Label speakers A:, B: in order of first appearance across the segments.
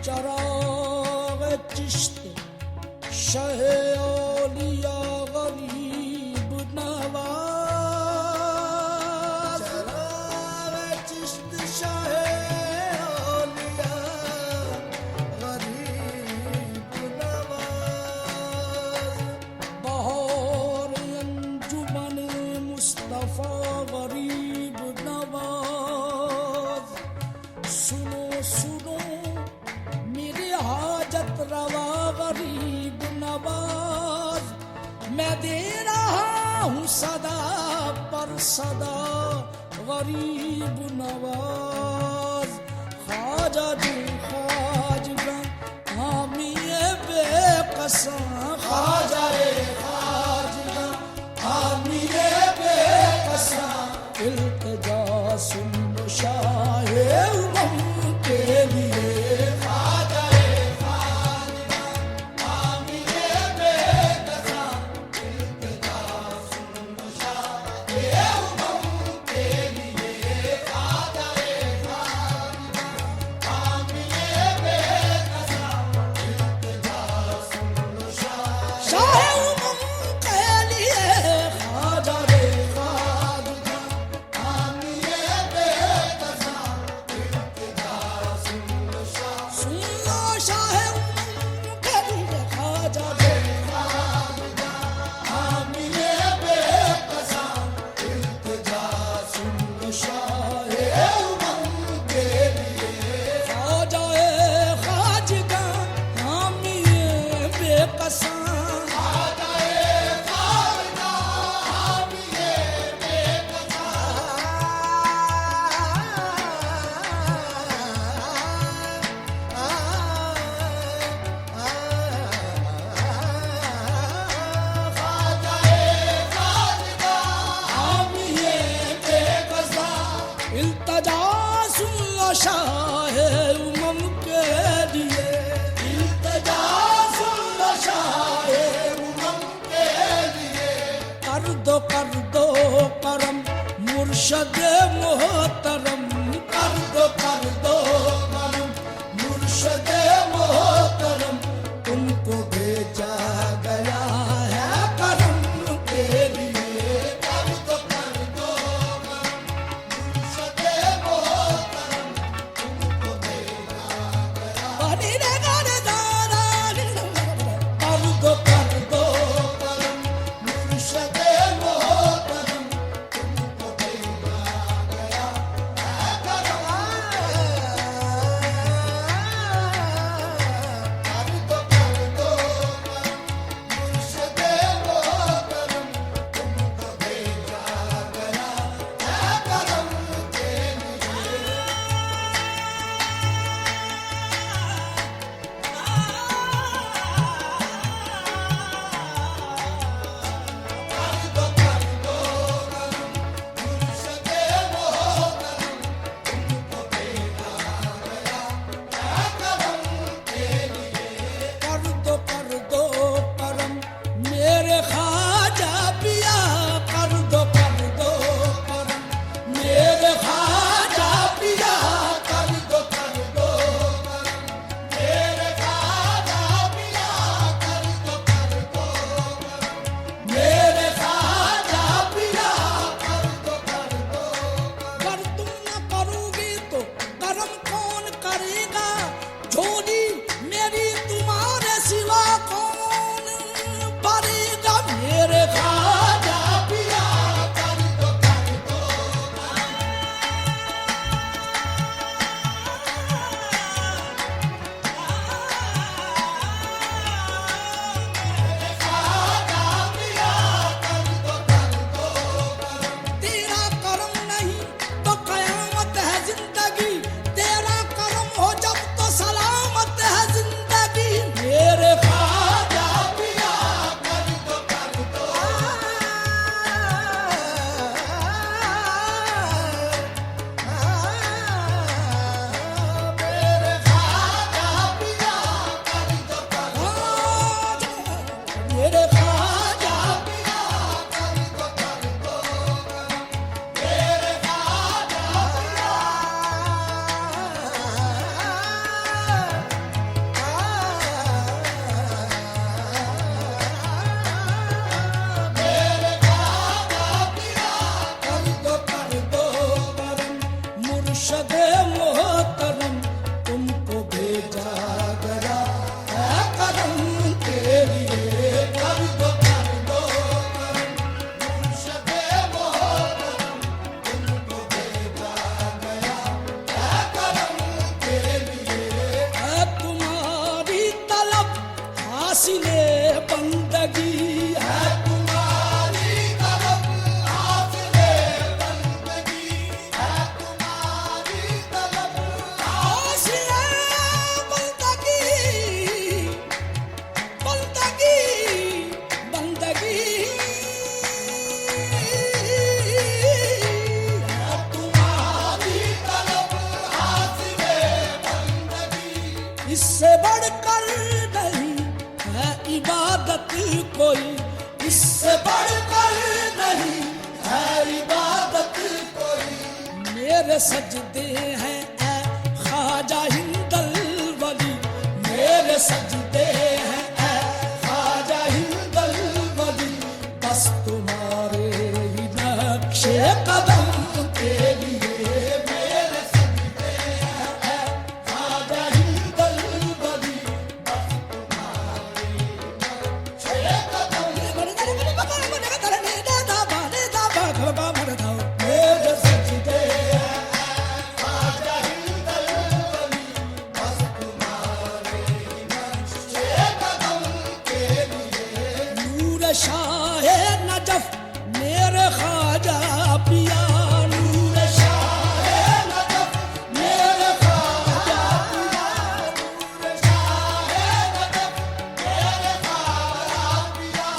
A: चराग चिश्त शहे औलिया गरीब नवाज, चराग चिश्त शहे औलिया गरीब नवाज, बहार अंजुमन मुस्तफा गरीब नवाज। सुनो सुनो मेरे हाजत रवा गरीब नवाज, मैं दे रहा हूँ सदा पर सदा गरीब नवाज। ख्वाजा जो ख्वाजगा हामिए बेकसा, ख्वाजा ख्वाजगा हामिए बेकसा, इल्तिजा सुन शाहे उमम के लिए। ख्वाजा ख्वाजगा हामिए बेकसा, इल्तिजा सुन शाहे उमम के लिए। ख्वाजा ख्वाजगा हामिए बेकसा, इल्तिजा सुन शाहे उमम के लिए। ख्वाजा ख्वाजगा हामिए बेकसा, इल्तिजा सुन शाहे उमम के लिए। ख्वाजा ख्वाजगा हामिए बेकसा, इल्तिजा सुन शाहे उमम के लिए। ख्वाजा ख्वाजगा हामिए बेकसा, ख्वाजा ख्वाजगा हामिए बेकसा। ख्वाजा ख्वाजगा हामिए बेकसा, इल्तिजा सुन शाहे उमम के लिए। इल्तिजा सुन शाहे उमम के लिए। कर दो करम मुर्शद मोहतरम, कर दो करम मुर्शद मोहतरम, तुमको भेजा गया है करम के लिए। कर दो करम मुर्शद मोहतरम, तुमको भेजा गया। बनी रे गाने दारा, कर दो करम मुर्शद मोहतरम, तुमको भेजा गया है करम। कर दो करम मुर्शद मोहतरम, तुमको भेजा गया है करम के लिए। कर दो करम मेरे ख्वाजा पिया, कर दो करम मेरे ख्वाजा पिया। कर दो करम मेरे ख्वाजा पिया, कर दो करम मेरे ख्वाजा पिया। कर दो कर तुम न करोगी तो करम कौन करेगा, झोली मेरी तुम्हारे सिवा कौन भरेगा। मेरे ख्वाजा पिया, कर दो ख्वाजा पिया, कर दो तेरा करम नहीं तो कयामत है जिंदगी, तेरा करम हो जब तो सलामत है जिंदगी। मेरे ख्वाजा पिया, कर दो इससे बढ़कर नहीं है इबादत कोई, इससे बढ़कर नहीं है इबादत कोई। मेरे सजदे हैं ऐ ख्वाजा हिंदल वली, मेरे सजदे हैं ऐ ख्वाजा हिंदल वली। बस तुम्हारे ही नक्शे कदम के लिए मेरे सजदे हैं ऐ ख्वाजा हिंदल वली। बस तुम्हारे ही नक्शे कदम मेरे सजदे हैं ख्वाजा हिंदल वली। बस तुम्हारे ही नक्शे कदम के लिए। नूर शाह नजफ मेरे ख्वाजा पिया, नूर शाह नजफ मेरे ख्वाजा पिया, नूर शाह नजफ मेरे ख्वाजा पिया।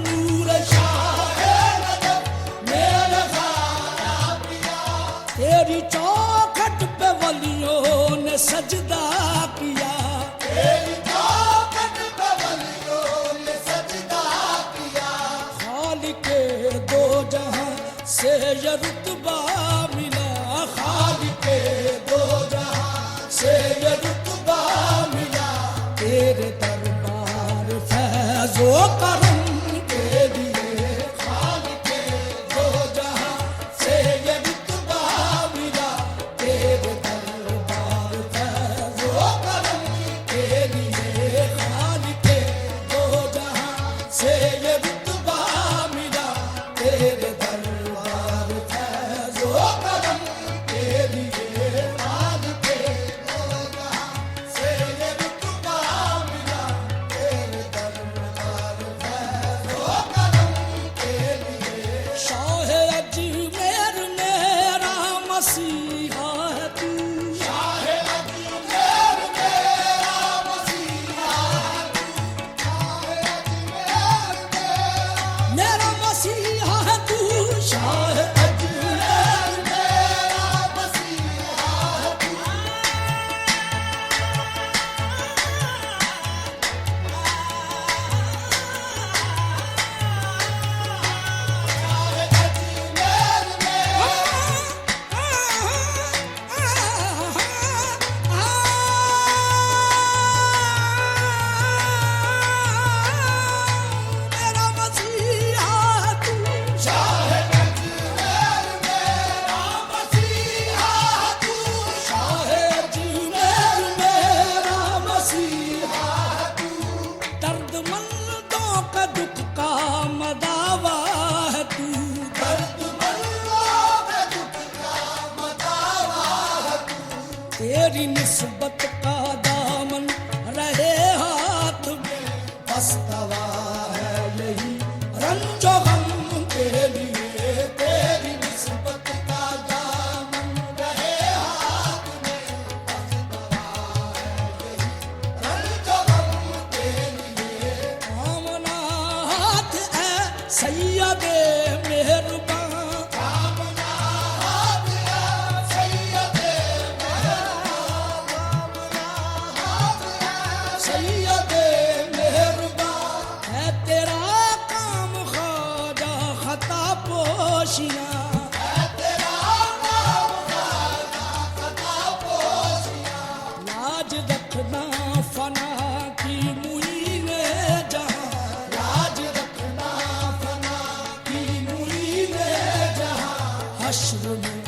A: नूर शाह नजफ मेरे ख्वाजा पिया। तेरी चौखट पे वलियों ने सजदा किया, तेरी चौखट पे वलियों ने सजदा किया। खालिके दो जहां से ये रुतबा मिला, खालिके दो जहां से ये रुतबा मिला। तेरे दरबार फैज़ो करम के लिए खालिके दो जहां से ये रुतबा मिला। तेरे दरबार फैज़ो करम के लिए खालिके दो जहां से ये रुतबा मिला। तेरे दरबार फैज़ो करम के लिए खालिके दो जहां से ये रुतबा मिला। तेरे दरबार फैज़ो करम के लिए। शाह अजमेर मेरा मसीहा है तू, शाह अजमेर मेरा मसीहा है तू, शाह अजमेर मेरा मसीहा है तू, शाह अजमेर मेरा मसीहा है तू। मेरा मसीहा तू, शाह अजमेर मेरा मसीहा तू, शाह अजमेर मेरा मसीहा तू। दर्दमंदों का दुख का मदावा है तू, दर्दमंदों का दुख का मदावा है तू। तेरी निस्बत का दामन रहे हाथ में, बस दवा है यही रंजो गम के लिए। तेरी निस्बत का दामन रहे हाथ में, बस दवा है यही रंजो गम के लिए। आमना हाथ है सैयदे मेहरबान, आमना हाथ है सैयदे मेहरबान, आमना हाथ है सैयदे मेहरबान। है तेरा काम ख्वाजा खता पोशियां, है तेरा काम ख्वाजा खता पोशियां। लाज रखना फना की मुईने जहां, लाज रखना फना की मुईने जहां। हश्र में